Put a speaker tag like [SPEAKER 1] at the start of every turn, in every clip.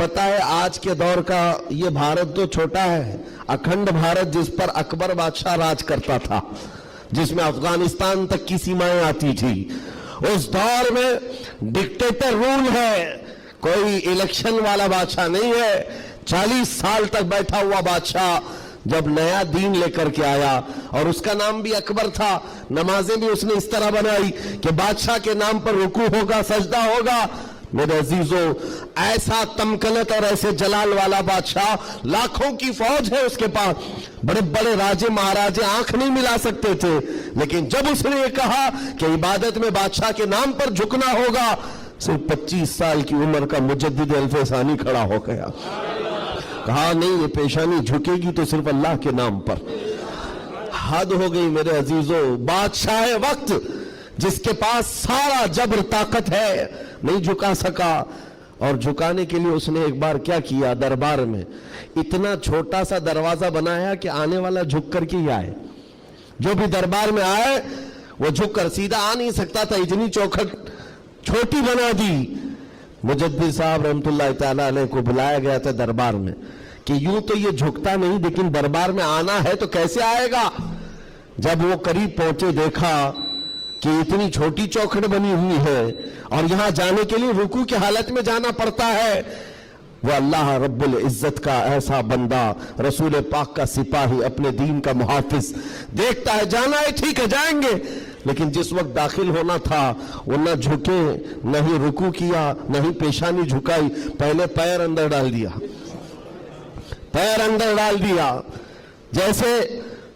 [SPEAKER 1] पता है आज के दौर का ये भारत तो छोटा है, अखंड भारत जिस पर अकबर बादशाह राज करता था, जिसमें अफगानिस्तान तक की सीमाएं आती थी, उस दौर में डिक्टेटर रूल है, कोई इलेक्शन वाला बादशाह नहीं है। 40 साल तक बैठा हुआ बादशाह जब नया दीन लेकर के आया, और उसका नाम भी अकबर था, नमाजें भी उसने इस तरह बनाई कि बादशाह के नाम पर रुकू होगा, सजदा होगा। मेरे अजीजों, ऐसा तमकनत और ऐसे जलाल वाला बादशाह, लाखों की फौज है उसके पास, बड़े बड़े राजे महाराजे आंख नहीं मिला सकते थे, लेकिन जब उसने ये कहा कि इबादत में बादशाह के नाम पर झुकना होगा, सिर्फ 25 साल की उम्र का मुजद्दिद अल्फसानी खड़ा हो गया, कहा नहीं, ये पेशानी झुकेगी तो सिर्फ अल्लाह के नाम पर। हद हो गई मेरे अजीजों। बादशाह वक्त जिसके पास सारा जबर ताकत है, नहीं झुका सका, और झुकाने के लिए उसने एक बार क्या किया, दरबार में इतना छोटा सा दरवाजा बनाया कि आने वाला झुक कर के ही आए, जो भी दरबार में आए वो झुक कर, सीधा आ नहीं सकता था, इतनी चौखट छोटी बना दी। मुजद्दिद साहब रहमतुल्लाह तआला अलैह को बुलाया गया था दरबार में कि यूं तो ये झुकता नहीं, लेकिन दरबार में आना है तो कैसे आएगा। जब वो करीब पहुंचे, देखा कि इतनी छोटी चौखट बनी हुई है और यहां जाने के लिए रुकू की हालत में जाना पड़ता है। वो अल्लाह रब्बुल इज्जत का ऐसा बंदा, रसूल पाक का सिपाही, अपने दीन का मुहाफिज, देखता है जाना है, ठीक है जाएंगे, लेकिन जिस वक्त दाखिल होना था वो न झुके, न ही रुकू किया, न ही पेशानी झुकाई, पहले पैर अंदर डाल दिया, पैर अंदर डाल दिया। जैसे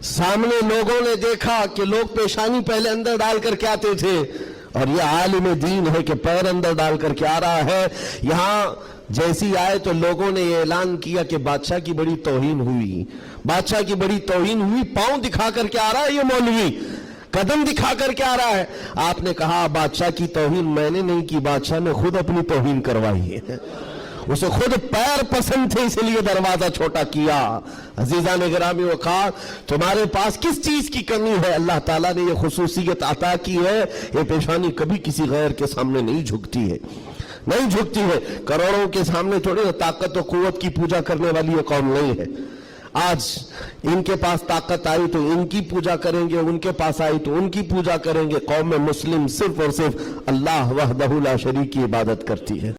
[SPEAKER 1] सामने लोगों ने देखा कि लोग पेशानी पहले अंदर डाल करके आते थे, और ये आलिम दीन है कि पैर अंदर डाल करके आ रहा है। यहां जैसी आए तो लोगों ने ये ऐलान किया कि बादशाह की बड़ी तौहीन हुई, बादशाह की बड़ी तौहीन हुई, पांव दिखा करके आ रहा है ये मौलवी, कदम दिखा करके आ रहा है। आपने कहा बादशाह की तौहीन मैंने नहीं की, बादशाह ने खुद अपनी तौहीन करवाई है, उसे खुद पैर पसंद थे इसलिए दरवाजा छोटा किया। अजीजान गिरामी वक़ार, तुम्हारे पास किस चीज की कमी है? अल्लाह ताला ने ये खुसूसियत अता की है, ये पेशानी कभी किसी गैर के सामने नहीं झुकती है, नहीं झुकती है। करोड़ों के सामने थोड़ी ना ताकत और कुव्वत की पूजा करने वाली ये कौम नहीं है। आज इनके पास ताकत आई तो इनकी पूजा करेंगे, उनके पास आई तो उनकी पूजा करेंगे। कौम में मुस्लिम सिर्फ और सिर्फ अल्लाह वहदहु ला शरीक की इबादत करती है।